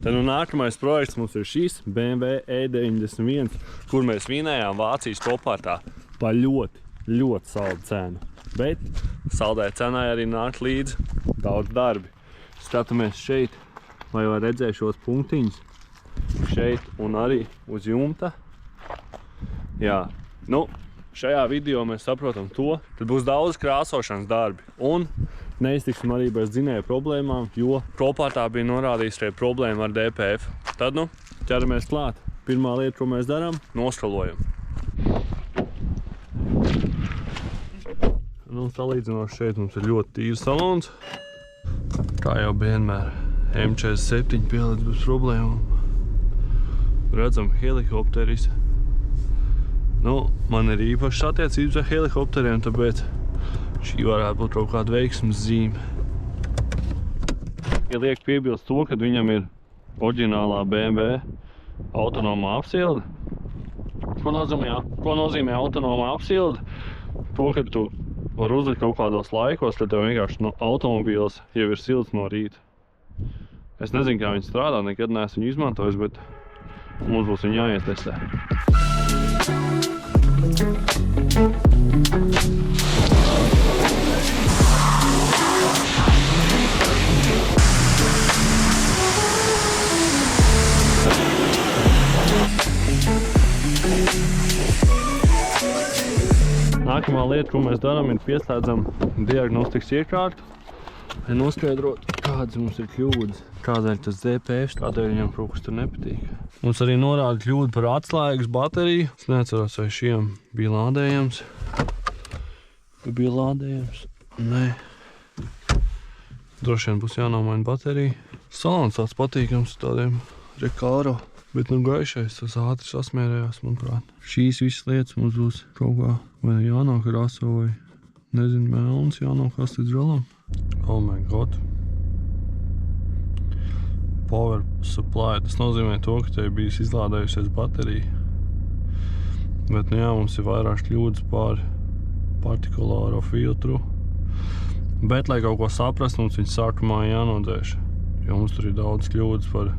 Tad nu nākamais projekts mums ir šis BMW E91, kur mēs vinējām Vācijas kopārtā par ļoti saldu cenu. Bet saldai cenai arī nāk līdzi daudz darbi. Skatāmies šeit, vai var redzēt šos punktiņus. Šeit un arī uz jumta. Jā, nu, šajā video mēs saprotam to, tad būs daudz krāsošanas darbi. Un neiztiksim arī bez dzinēja problēmām, jo kopārtā bija norādījis arī problēma ar DPF. Tad, nu, ķeramies klāt. Pirmā lieta, ko mēs darām, noskalojam. Nu, salīdzinoši šeit mums ir ļoti tīrs salons. Kā jau vienmēr, M47 pielīdz bez problēmām. Redzam helikopteris. Nu, man ir īpašas attiecības ar helikopteriem, tāpēc šī varētu būt kaut kāda veiksmes zīme. Ja liek piebilst to, ka viņam ir oriģinālā BMW autonomā apsilde. Ko nozīmē autonomā apsilde? To, ka tu var uzlikt kaut kādos laikos, tad tev vienkārši automobīls jau ir silts no rīta. Es nezinu, kā viņi strādā, nekad neesmu viņu izmantojis, bet mums būs viņu jāietestē. Nākamā lieta, ko mēs darām, ir pieslēdzam diagnostikas iekārtu, lai noskaidrotu, kādas mums ir kļūdas, kādēļ tas DPF, kādēļ viņam kaut kas tur nepatīk. Mums arī norāda kļūda par atslēgas bateriju. Es neatceros, vai šiem bija lādējams. Bija lādējams? Nē. Droši vien būs jānomaina baterija. Salons tāds patīkams tādiem Recaro. Bet nu gaišais, tas ātri sasmērējās, manuprāt. Šīs visas lietas mums būs kaut kā vai jānokrāso, vai nezinu, melns jānokrās līdz galam. Oh my god. Power supply, tas nozīmē to, ka te ir bijis izlādējusies baterija. Bet nu jā, mums ir vairāk kļūdas pār partikulāro filtru. Bet, lai kaut ko saprast, mums viņš sākumā jānodzēš. Jo mums tur ir daudz kļūdas par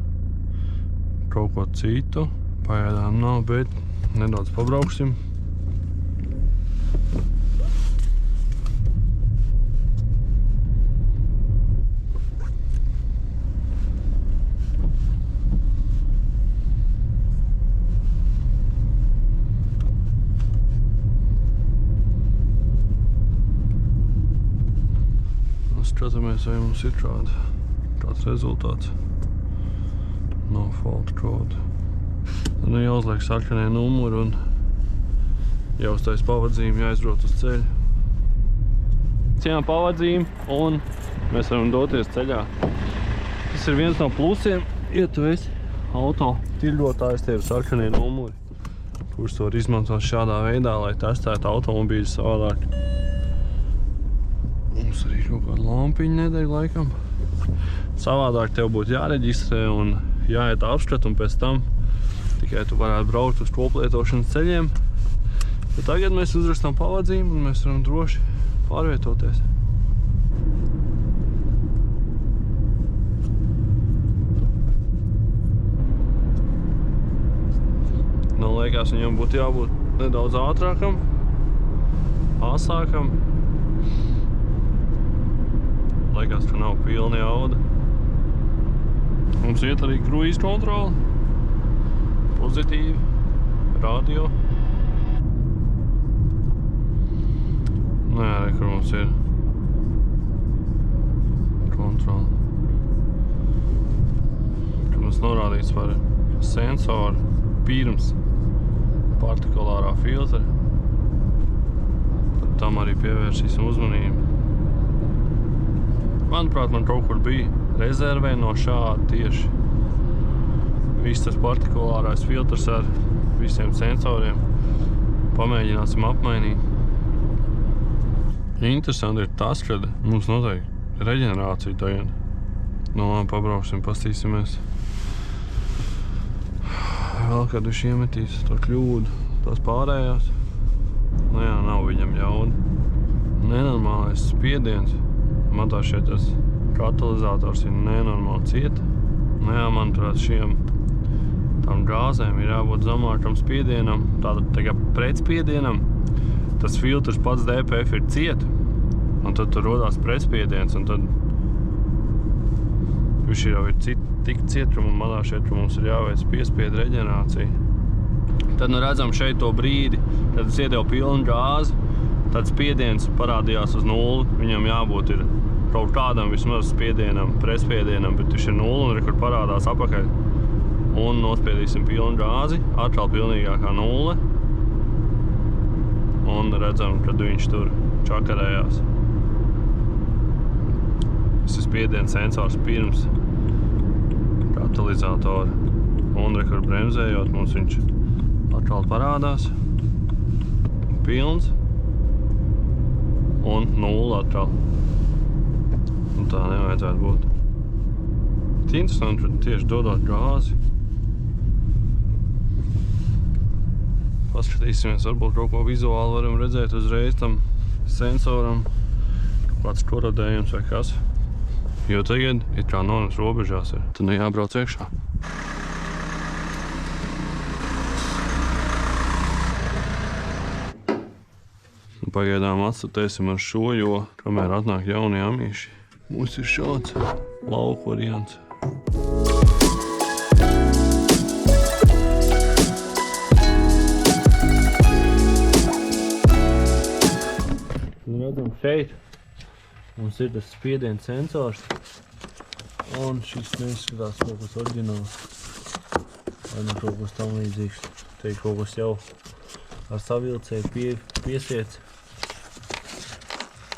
kaut ko citu. Pagaidām nav, bet nedaudz pabrauksim. Skatāmies, vai mums ir kāds rezultāts. No fault code. Tad nu jāuzliek sarkanie numuri un jāuztais pavadzīme, jāizbrauc uz ceļu. Cienām pavadzīme un mēs varam doties ceļā. Tas ir viens no plusiem, ja tu esi auto tirgotājs, tie ir sarkanie numuri, kurus var izmantot šādā veidā, lai testētu automobīļus savādāk. Mums arī kaut kāda lampiņa nedēļ laikam. Savādāk tev būtu jāreģistrē un jāiet apskat, un pēc tam tikai tu varētu braukt uz koplietošanas ceļiem. Bet tagad mēs uzrakstām pavadzību un mēs varam droši pārvietoties. Nu, liekas, viņam būtu jābūt nedaudz ātrākam, āsākam. Liekas, ka nav pilni jauda. Mums iet arī cruise kontrole. Pozitīvi. Radio. Nu jā, re, kur mums ir kontrole. Kad mums norādīts par sensoru pirms partikulārā filtra, tad tam arī pievērsīsim uzmanību. Manuprāt, man kaut kur bija rezervē no šāda tieši. Viss tas partikulārais filtrs ar visiem sensoriem. Pamēģināsim apmainīt. Interesanti ir tas, ka mums noteikti reģenerācija tagad. Nu, pabrauksim, pastīsimies. Vēl kad viņš iemetīs to kļūdu, tās pārējās. Nu jā, nav viņam jauda. Nenormālais spiediens. Man tā šeit tas katalizators ir nenormāli cieta. Nu jā, manuprāt, tam gāzēm ir jābūt zemākam spiedienam, tā pretspiedienam. Tas filtrs pats DPF ir ciet, un tad tur rodās pretspiediens, un tad viņš jau ir tik cietruma malā šeit, ka mums ir jāveic piespiedu reģenerācija. Tad nu redzam šeit to brīdi, kad es iedevu pilnu gāzi, tad spiediens parādījās uz nulli. Viņam jābūt ir kaut kādam vismaz spiedienam, pretspiedienam, bet viņš ir nulli un kur parādās apakaļ. Un nospiedīsim pilnu gāzi, atkal pilnīgākā nulle. Un redzam, kad viņš tur čakarējās. Tas ir spiediens sensors pirms katalizatora. Un kur bremzējot, mums viņš atkal parādās. Pilns. Un nulle atkal. Un tā nevajadzētu būt. Interesanti, kad tieši dodot gāzi. Paskatīsimies, varbūt kaut ko vizuāli varam redzēt uzreiz tam sensoram. Kāds korodējums vai kas. Jo tagad ir kā nonas robežās ir. Tad jābrauc iekšā. Pagaidām atstatēsim ar šo, jo kamēr atnāk jaunie amīši, mums ir šāds lauku variants. Redzam šeit, mums ir tas spiediens sensors, un šis neizskatās kaut kas oriģināls, vai nu kaut kas tam līdzīgs. Te ir kaut kas jau ar savilcēju piesiets.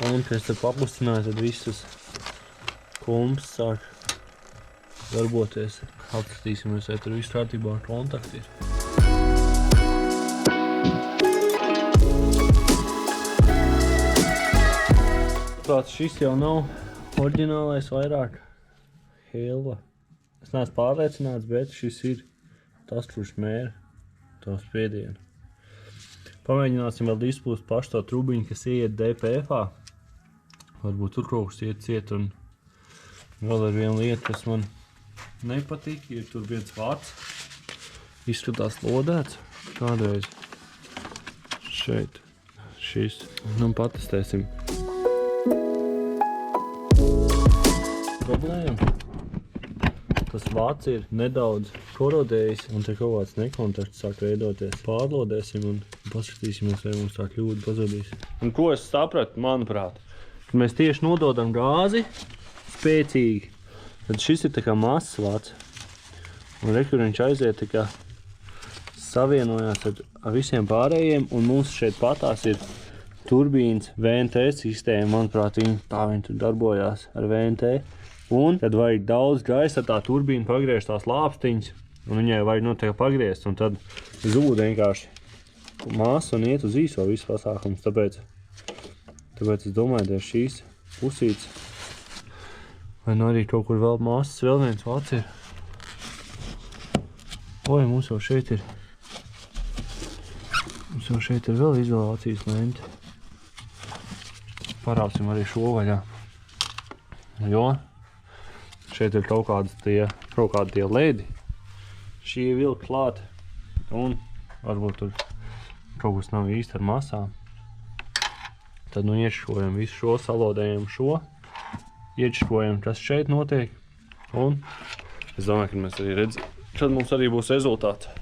Un, kad es te papustināju, tad visas kumpas sāk darboties. Atskatīsimies, vai tur viss kārtībā kontakti ir. Prāt, šis jau nav oriģinālais vairāk Helva. Es neesmu pārliecināts, bet šis ir tas, kurš mēra to spiedienu. Pamēģināsim vēl izpūst pašu to trubiņu, kas ieiet DPF-ā. Varbūt tur kaut kas iet ciet, un vēl ir viena lieta, kas man nepatīk, ir tur viens vārds. Izskatās lodēts kādreiz. Šeit. Šis. Nu, patestēsim. Problēma. Tas vārds ir nedaudz korodējis, un te kaut kāds nekontakts sāk veidoties. Pārlodēsim un paskatīsimies, vai mums tā kļūda pazudīs. Un ko es sapratu, manuprāt? Kad mēs tieši nododam gāzi spēcīgi, tad šis ir tā kā mazs vārds. Un re, kur viņš aiziet tā kā savienojās ar visiem pārējiem, un mums šeit patās ir turbīnas VNT sistēma. Manuprāt, viņi tur darbojās ar VNT. Un, kad vajag daudz gaisa, tā turbīna pagriež tās lāpstiņas, un viņai vajag noteikti pagriezt, un tad zūd vienkārši masa un iet uz īso visu pasākums. Tāpēc es domāju, ka šīs pusītes, vai nu arī kaut kur vēl masas, vēl viens vārds ir. Oi, mums jau šeit ir vēl izolācijas lente. Parāsim arī šo vaļā. Jo šeit ir kaut kādi tie ledi. Šī ir vilka klāt, un varbūt tur kaut kas nav īsti ar masām. Tad nu iečkojam visu šo, salodējam šo, iečkojam, kas šeit notiek, un es domāju, ka mēs arī redzam, kad mums arī būs rezultāts.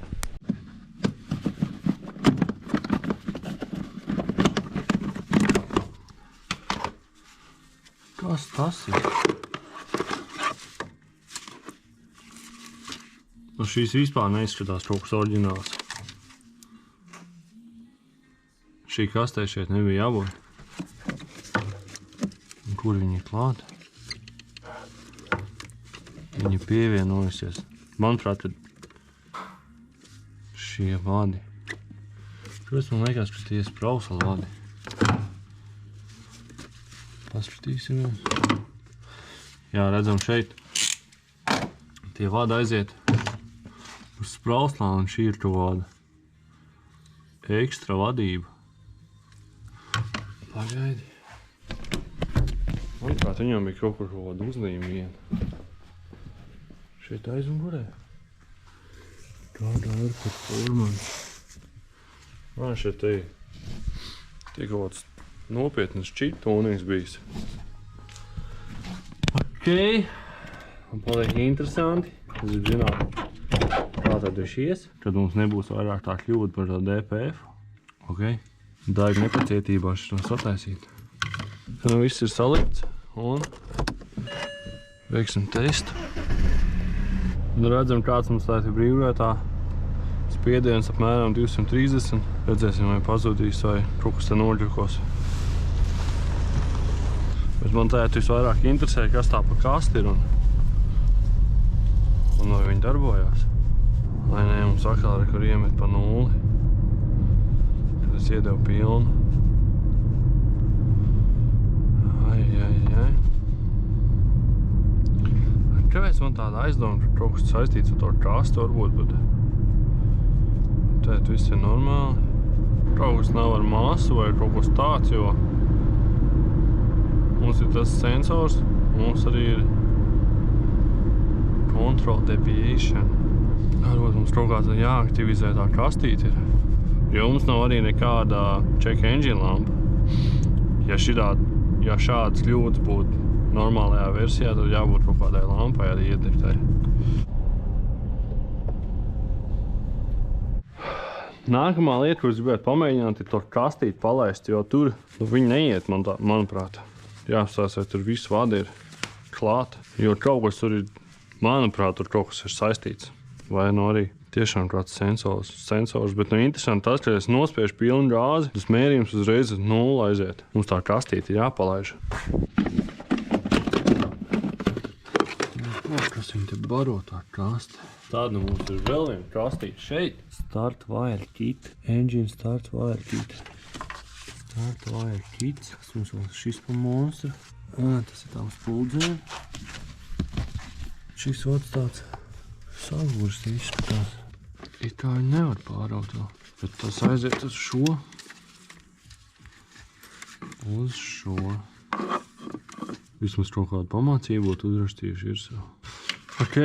Kas tas ir? Nu, šīs vispār neizskatās kaut kas oriģināls. Šī kastē šeit nebija jābūt. Kur viņi ir klāti? Viņi pievienojusies. Manuprāt, šie vadi. Kāpēc man liekas, ka tie ir sprausali vadi? Paskatīsimies. Jā, redzam šeit. Tie vadi aiziet uz sprauslā, un šī ir to vada. Ekstra vadība. Pagaidi. Manuprāt, viņam bija kaut kāda uzlīme viena. Šeit aizmugurē. Kāda ir pat formans. Šeit tie kaut kāds nopietnas čiptonings bijis. Ok. Man paliek interesanti. Es gribu zināt, kā tad ir šies. Kad mums nebūs vairāk tā kļūda par tā DPF. Ok. Daigi nepacietībā šito sataisīt. Tad nu viss ir salikts un veiksim testu. Tad redzam, kāds mums tā ir brīvvietā. Spiediens apmēram 230. Redzēsim, vai pazudīs vai kaut kas te noļukos. Bet man tēt visvairāk interesē, kas tā pa kasti ir un vai viņi darbojās. Lai ne, mums atkal ir, kur iemet pa 0. Kad es iedevu pilnu. Ai. Kāpēc man tāda aizdoma, ka kaut kas saistīts ar to kastu varbūt, bet tēt viss ir normāli. Kaut kas nav ar masu vai kaut kas tāds, jo mums ir tas sensors, mums arī ir control deviation. Varbūt mums kaut kāds jāaktivizē tā kastīte ir. Jo mums nav arī nekāda check engine lampa. Ja šāds kļūdas būtu normālajā versijā, tad jābūt kaut kādai lampai arī iedektei. Nākamā lieta, ko es gribētu pamēģināt, ir to kastīti palaist, jo tur viņi neiet, manuprāt. Jāapstās, vai tur viss vada ir klāt, jo kaut kas tur ir, manuprāt, tur kaut kas ir saistīts. Vai nu arī tiešām kāds sensors, bet interesanti tas, ka es nospiežu pilnu gāzi, tas mērījums uzreiz uz 0 aiziet. Mums tā kastīte ir jāpalaiž. Kas viņi te baro tā kaste? Tāda mums ir vēl viena kastīte šeit. Start wire kit. Engine start wire kit. Start wire kits. Kas mums vēl šis pa monstru? Tas ir tām spuldzēm. Šis otrs tāds sagurs izskatās. It kā viņi nevar pāraut vēl. Bet tas aiziet uz šo. Uz šo. Vismaz kaut kādu pamācību būtu uzrakstījuši ir sev. Ok,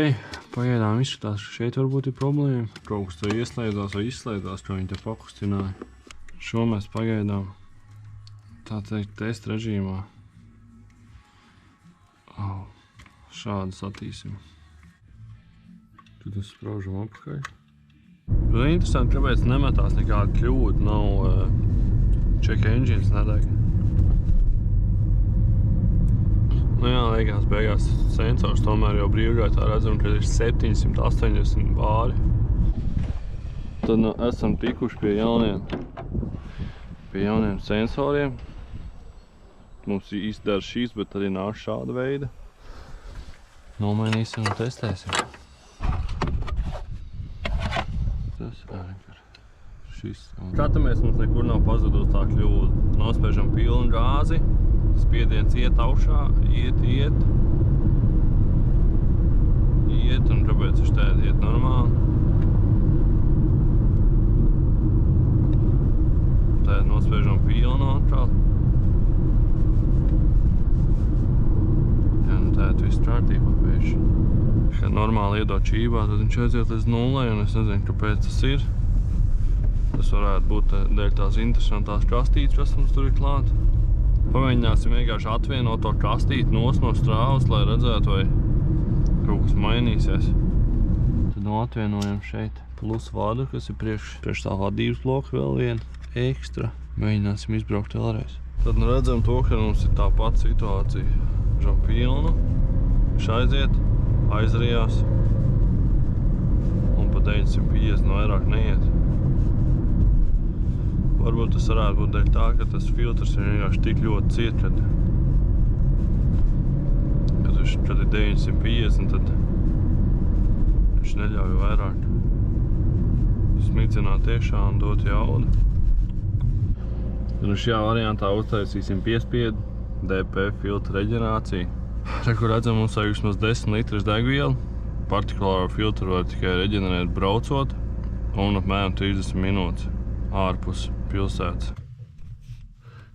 pagaidām izskatās, ka šeit varbūt ir problēma. Kaut kas te ieslēdzās vai izslēdzās, ko viņi te pakustināja. Šo mēs pagaidām, tā teikt, testa režīmā. Šādi satīsim. Tad mēs spraužam apakaļ. Bet interesanti, kāpēc nemetās nekāda kļūda, nav check engines nedeg. Nu jā, liekas, beigās sensors tomēr jau brīvgaitā redzam, ka ir 780 bāri. Tad nu esam tikuši pie jauniem sensoriem. Mums izdara šīs, bet arī nāk šāda veida. Nomainīsim un testēsim. Tas ir šis. Skatāmies, mums nekur nav pazudus tā kļūda. Nospiežam pilnu gāzi. Spiediens iet augšā, iet. Un kāpēc viņš tēd iet normāli? Tēd nospiežam pilnu atkal. Un tēd viss kārtībā pēkšņi. Kad normāli iedot čībā, tad viņš aiziet līdz 0, un es nezinu, kāpēc tas ir. Tas varētu būt dēļ tās interesantās kastītes, kas mums tur ir klāt. Pamēģināsim vienkārši atvienot to kastīti no strāvas, lai redzētu, vai kaut kas mainīsies. Tad atvienojam šeit plus vadu, kas ir priekš tā vadības bloka vēl viena ekstra. Mēģināsim izbraukt vēlreiz. Tad redzam to, ka mums ir tā pati situācija. Žam pilnu, viņš aiziet, aizrijās un pa 950 vairāk neiet. Varbūt tas varētu būt dēļ tā, ka tas filtrs ir vienkārši tik ļoti ciet, kad ir 950, tad viņš neļauj vairāk smidzināt iekšā un dot jaudu. Tad šajā variantā uztaisīsim piespiedu DPF filtra reģenerāciju. Te, kur redzam, mums vajag vismaz 10 litras degvielu. Partikulāro filtru var tikai reģenerēt braucot un apmēram 30 minūtes ārpus pilsētas.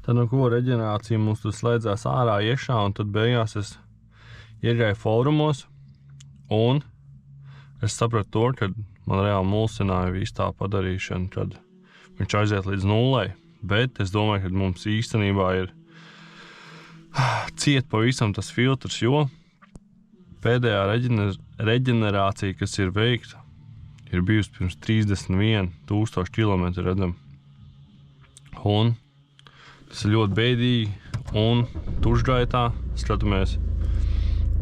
Tad no ko reģenerācija mums tur slēdzās ārā iekšā, un tad beigās es iegāju fórumos un es sapratu to, ka man reāli mulsināja visu tā padarīšana, kad viņš aiziet līdz nullei. Bet es domāju, ka mums īstenībā ir ciet pavisam tas filtrs, jo pēdējā reģenerācija, kas ir veikta, ir bijusi pirms 31,000 kilometru, redzam. Un tas ir ļoti bēdīgi, un tušgaitā, skatāmies,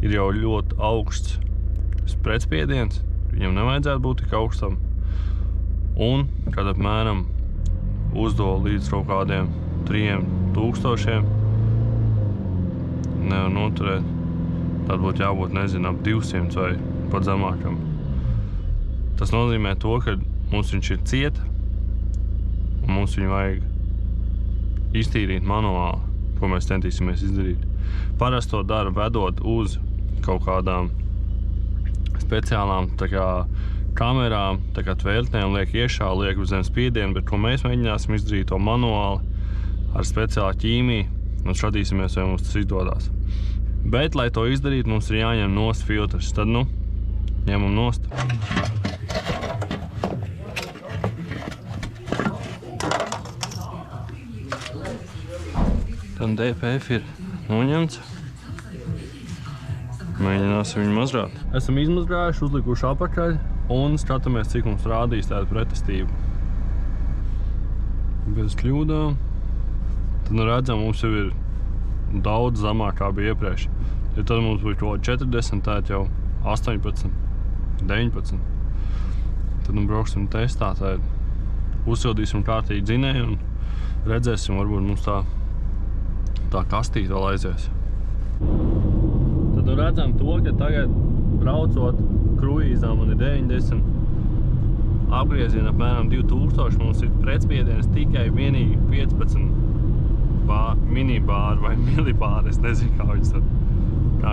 ir jau ļoti augsts pretspiediens, viņam nevajadzētu būt tik augstam, un kad apmēram uzdod līdz kaut kādiem 3,000 nevar noturēt, tad būtu jābūt, nezinu, ap 200 vai pat zemākam. Tas nozīmē to, ka mums viņš ir cieta, un mums viņu vajag iztīrīt manuāli, ko mēs centīsimies izdarīt. Parasti to dara vedot uz kaut kādām speciālām tā kā kamerām, tā kā tvērtnēm, liek iešā, liek uz zem spiedienu, bet ko mēs mēģināsim izdarīt to manuāli ar speciālu ķīmiju un skatīsimies, vai mums tas izdodās. Bet, lai to izdarītu, mums ir jāņem nost filtrs. Tad, ņemam nost. Tad DPF ir noņemts. Mēģināsim viņu mazgāt. Esam izmazgājuši, uzlikuši apakaļ un skatāmies, cik mums rādīs tāda pretestība. Bez kļūdām. Tad redzam, mums jau ir daudz zemāk, kā bija iepriekš. Ja tad mums būtu kaut 40, tad jau 18, 19. Tad brauksim testā, tad uzsildīsim kārtīgi dzinēju un redzēsim, varbūt mums tā kastīte vēl aizies. Tad redzam to, ka tagad braucot kruīzā man ir 90, apgrieziena apmēram 2000, mums ir pretspiediens tikai vienīgi 15 minibāri vai milibāri, es nezinu, kā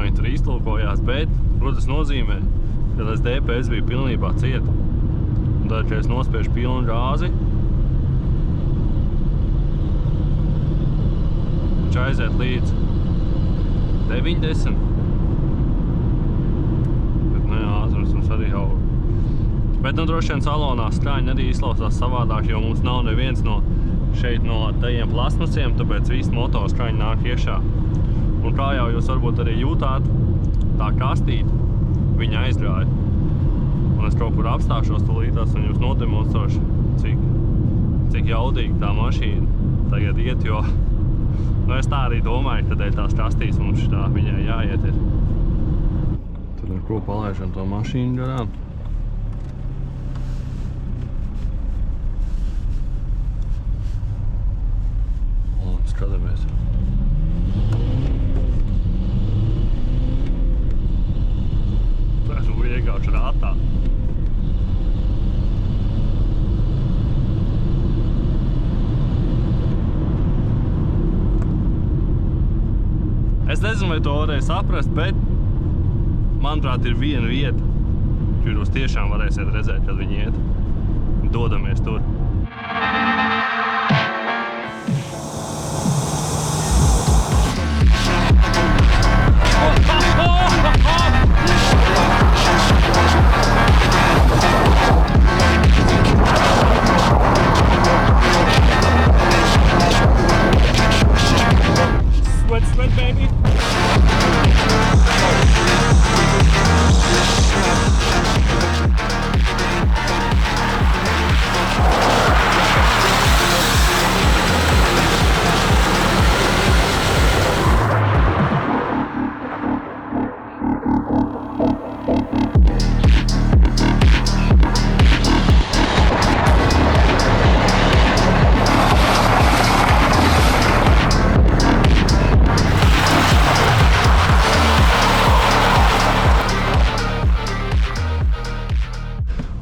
viņi tur iztulkojās, bet, protams, nozīmē, ka tas DPS bija pilnībā cieta. Un tad, kad es nospiežu pilnu gāzi, viņš aiziet līdz 90. Bet, ātrums mums arī aug. Bet, droši vien salonā skaņa arī izklausās savādāk, jo mums nav neviens šeit no tajiem plasmasiem, tāpēc viss motors skaņa nāk iešā. Un kā jau jūs varbūt arī jūtāt, tā kastīte, viņa aizgāja. Un es kaut kur apstāšos tūlītās un jūs nodemonstrēšu, cik jaudīgi tā mašīna tagad iet, jo es tā arī domāju, ka dēļ tās kastītes mums šitā viņai jāiet ir. Tad ar ko palaižam to mašīnu garām. Un skatāmies. Esmu iegājuši rātā. Es nezinu, vai to varēja saprast, bet manuprāt ir viena vieta, kur jūs tiešām varēsiet redzēt, kad viņi iet. Dodamies tur. Sweat, baby!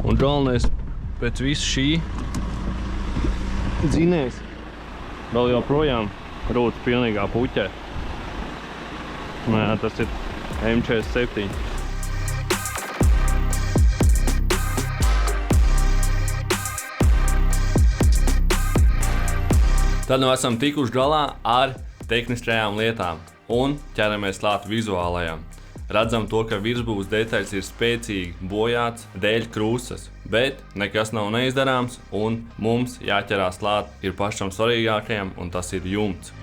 Un galvenais, pēc visu šī dzinējs vēl joprojām rūtas pilnīgā puķē. Tas ir M47. Tad esam tikuši galā ar tehniskajām lietām un ķeramies klāt vizuālajām. Redzam to, ka virsbūves detaļas ir spēcīgi bojāts dēļ krūzes, bet nekas nav neizdarāms un mums jāķerās klāt ir pašam svarīgākajam, un tas ir jumts.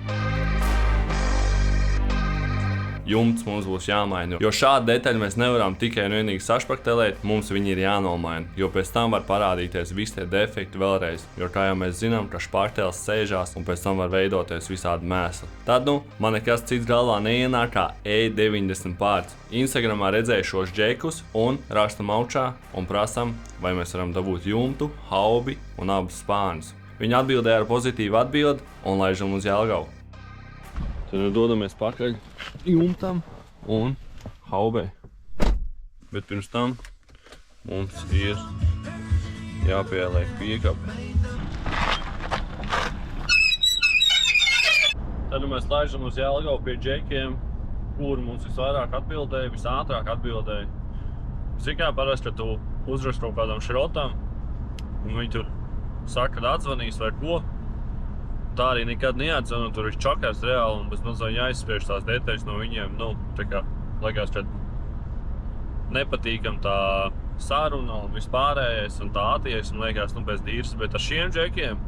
Jumts mums būs jāmaina, jo šādu detaļu mēs nevaram tikai un vienīgi sašpaktelēt, mums viņi ir jānomaina, jo pēc tam var parādīties visi tie defekti vēlreiz, jo kā jau mēs zinām, ka šparktēls sēžās un pēc tam var veidoties visādi mēsli. Tad man nekas cits galvā neienāk kā E90 pārts. Instagramā redzēju šos džekus un rakstam augšā un prasam, vai mēs varam dabūt jumtu, haubi un abus spānus. Viņi atbildēja ar pozitīvu atbildi un laižam uz Jelgavu. Tad dodamies pakaļ jumtam un haubei. Bet pirms tam mums ir jāpieliek piekabe. Tad mēs laižam uz Jelgavu pie džekiem, kuri mums visvairāk atbildēja, visātrāk atbildēja. Zini kā parasti, ka tu uzrakst kaut kādam šrotam, un viņi tur saka, kad atzvanīs vai ko. Tā arī nekad neatzvan, un tur ir čakars reāli, un bez mazliet jāizspiež tās detaļas no viņiem. Tā kā liekas, ka nepatīkam tā saruna un vispārējais, un tā attieksme liekas, bez dīrs, bet ar šiem džekiem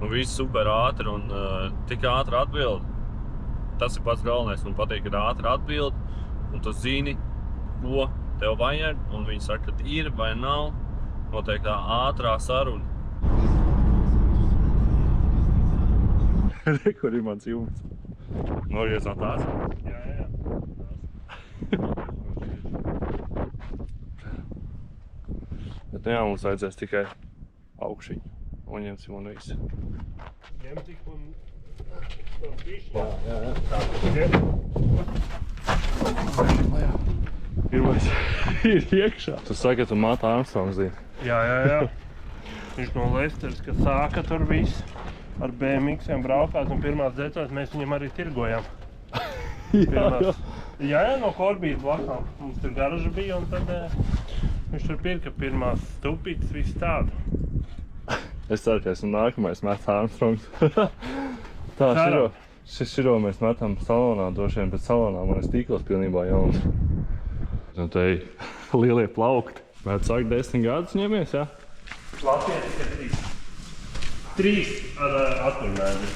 viss super ātri un tik ātri atbild. Tas ir pats galvenais, man patīk, kad ātri atbild, un tu zini, ko tev vajag, un viņi saka, ka ir vai nav, notiek tā ātrā saruna. Kur ir mans jumts? Nogriez no tās? Jā. Bet mums vajadzēs tikai augšiņu. Un ņemsim un viss. Ņem tik un bišķi. Jā. Pirmais ir iekšā. Tu saki, ka tu Mata Armstrongs zini. Jā. Viņš no Lesteras, ka sāka tur viss. Ar BMX-iem braukāt, un pirmās detaļas mēs viņam arī tirgojam. Jā, no Korbīta blakām. Mums tur garaža bija, un tad viņš tur pirka pirmās stupītes, viss tādu. Es ceru, ka esmu nākamais Mata Armstrongs. Tā, širo mēs metam salonā, droši vien pēc salonā man ir stīkls pilnībā jauns. Un te lielie plaukti. Vētu sākt 10 gadus ņemies, jā? Latvijā tikai 3 ar atvaļinājumu.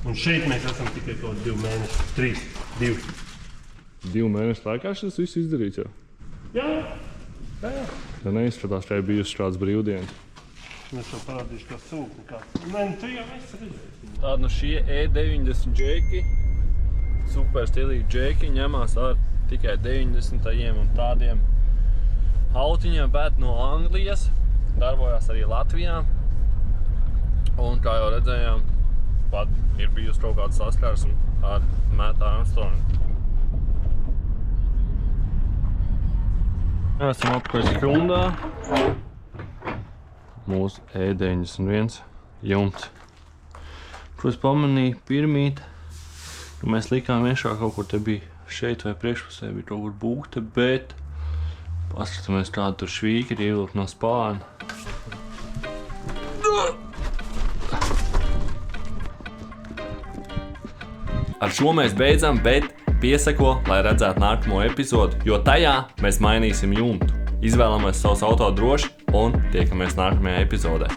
Un šeit mēs esam tikai kaut 2 mēneši. 2. 2 mēnešu laikā šis viss izdarīts jau? Jā. Ja neizskatās, ka ir bijusi kāds brīvdienas. Es tev parādīšu, kā sūkni kāds. Nē, tu jau esi redzējis. Tāda šie E90 džeki, super stilīgi džeki, ņemās ar tikai 90. un tādiem autiņiem, bet no Anglijas. Darbojās arī Latvijā. Un, kā jau redzējām, pat ir bijusi kaut kāda saskarsme ar Mata Armstrongu. Esam apkārt skrundā. Mūsu E91 jumts. Ko es pamanīju pirmīt, ka mēs likām iekšā kaut kur te bija šeit vai priekšpusē bija kaut kur būkte, bet paskatāmies, kāda tur švīka ir ievilkt no spārna. Ar šo mēs beidzam, bet pieseko, lai redzētu nākamo epizodu, jo tajā mēs mainīsim jumtu. Izvēlamies savus auto droši un tiekamies nākamajā epizodē.